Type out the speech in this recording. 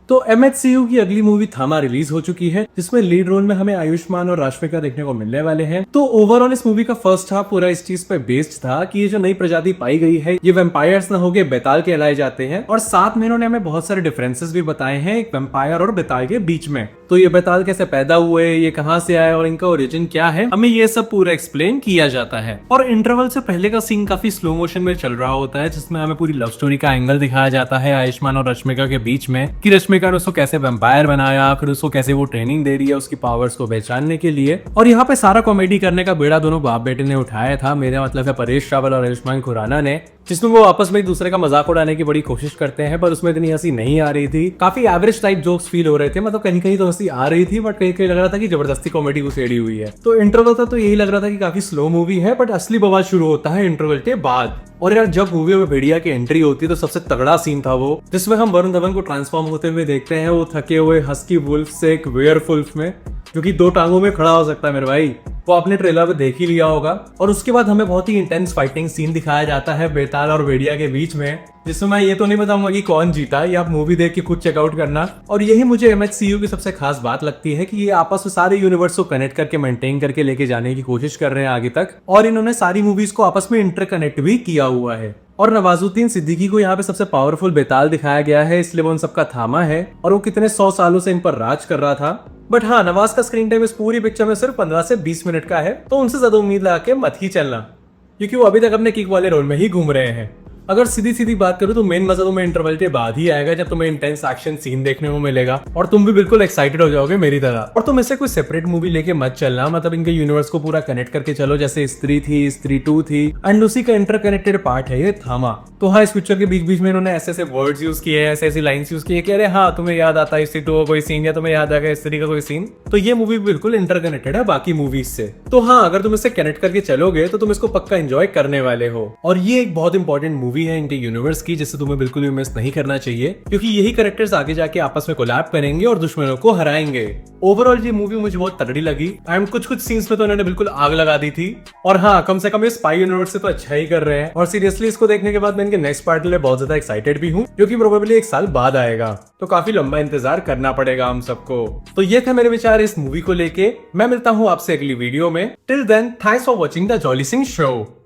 तो MHCU की अगली मूवी थामा रिलीज हो चुकी है, जिसमें लीड रोल में हमें आयुष्मान और रश्मिका देखने को मिलने वाले हैं। तो ओवरऑल इस मूवी का फर्स्ट हाफ पूरा इस चीज पे बेस्ड था कि ये जो नई प्रजाति पाई गई है ये वेम्पायर्स ना होके बेताल कहलाए जाते हैं, और साथ में इन्होंने हमें बहुत सारे डिफरेंसेस भी बताए हैं एक वेम्पायर और बेताल के बीच में। तो ये बेताल कैसे पैदा हुए, ये कहाँ से आए और इनका ओरिजिन क्या है, हमें ये सब पूरा एक्सप्लेन किया जाता है। और इंटरवल से पहले का सीन काफी स्लो मोशन में चल रहा होता है, जिसमें हमें पूरी लव स्टोरी का एंगल दिखाया जाता है आयुष्मान और रश्मिका के बीच में, कि रश्मिका ने उसको कैसे वेम्पायर बनाया, फिर उसको कैसे वो ट्रेनिंग दे रही है उसकी पावर्स को पहचानने के लिए। और यहाँ पे सारा कॉमेडी करने का बेड़ा दोनों बाप बेटे ने उठाया था, मेरा मतलब है परेश रावल और आयुष्मान खुराना ने, जिसमें वो आपस में एक दूसरे का मजाक उड़ाने की बड़ी कोशिश करते हैं, पर उसमें इतनी हंसी नहीं आ रही थी। काफी एवरेज टाइप जोक्स फील हो रहे थे, मतलब कहीं कहीं तो हंसी आ रही थी, बट कहीं कहीं लग रहा था कि जबरदस्ती कॉमेडी उसेड़ी हुई है। तो इंटरवल था तो यही लग रहा था कि काफी स्लो मूवी है, बट असली बवाल शुरू होता है इंटरवल के बाद। और यार जब मूवी में भेड़िया की एंट्री होती है तो सबसे तगड़ा सीन था वो, जिसमें हम वरुण धवन को ट्रांसफॉर्म होते हुए देखते हैं, वो थके हुए हस्की वुल्फ से एक वेयरवुल्फ में, जो कि 2 टांगों में खड़ा हो सकता है मेरे भाई। वो आपने ट्रेलर में देख ही लिया होगा। और उसके बाद हमें बहुत ही इंटेंस फाइटिंग सीन दिखाया जाता है बेताल और भेड़िया के बीच में, जिसमें मैं ये तो नहीं बताऊंगा कि कौन जीता, ये आप मूवी देख के खुद चेकआउट करना। और यही मुझे MHCU की सबसे खास बात लगती है कि ये आपस में सारे यूनिवर्स को कनेक्ट करके मेंटेन करके लेके जाने की कोशिश कर रहे हैं आगे तक, और इन्होंने सारी मूवीज को आपस में इंटरकनेक्ट भी किया हुआ है। और नवाजुद्दीन सिद्दीकी को यहाँ पे सबसे पावरफुल बेताल दिखाया गया है, इसलिए वो उन सबका थामा है और वो कितने 100 सालों से इन पर राज कर रहा था। बट हाँ, नवाज का स्क्रीन टाइम इस पूरी पिक्चर में सिर्फ 15 से 20 मिनट का है, तो उनसे ज्यादा उम्मीद लगा के मत ही चलना, क्योंकि वो अभी तक अपने किक वाले रोल में ही घूम रहे हैं। अगर सीधी सीधी बात करूं तो मेन मजा तुम्हें इंटरवल के बाद ही आएगा, जब तुम्हें इंटेंस एक्शन सीन देखने को मिलेगा और तुम भी बिल्कुल एक्साइटेड हो जाओगे मेरी तरह। और तुम इससे कोई सेपरेट मूवी लेके मत चलना, मतलब इनके यूनिवर्स को पूरा कनेक्ट करके चलो, जैसे स्त्री थी, स्त्री 2 थी, एंड उसी का इंटरकनेक्टेड पार्ट है ये थामा। तो हाँ, इस पिक्चर के बीच बीच में इन्होंने ऐसे ऐसे वर्ड्स यूज किए हैं, ऐसे ऐसी लाइन्स यूज की है कि अरे हाँ तुम्हें याद आता है स्त्री 2 का कोई सीन, या तुम्हें याद आ गया स्त्री का कोई सीन, तो ये मूवी बिल्कुल इंटरकनेक्टेड है बाकी मूवीज से। तो हाँ, अगर तुम इससे कनेक्ट करके चलोगे तो तुम इसको पक्का एंजॉय करने वाले हो। और ये एक बहुत इंपॉर्टेंट मूवी है इनके यूनिवर्स की, जिसे तुम्हें बिल्कुल भी मिस नहीं करना चाहिए, क्योंकि यही कैरेक्टर्स आगे जाके आपस में कोलैब करेंगे और दुश्मनों को हराएंगे। ओवरऑल ये मूवी मुझे बहुत तगड़ी लगी, एंड कुछ कुछ सीन्स में तो इन्होंने बिल्कुल आग लगा दी थी। और हाँ, कम से कम ये स्पाई यूनिवर्स से तो अच्छा ही कर रहे हैं, और सीरियसली इसको देखने के बाद मैं इनके नेक्स्ट पार्ट के लिए बहुत ज्यादा एक्साइटेड भी हूँ, जो कि प्रोबेबली 1 साल बाद आएगा, तो काफी लंबा इंतजार करना पड़ेगा हम सबको। तो ये थे मेरे विचार इस मूवी को लेके। मैं मिलता हूँ आपसे अगली वीडियो में। Till then, thanks for watching the Jolly Singh show.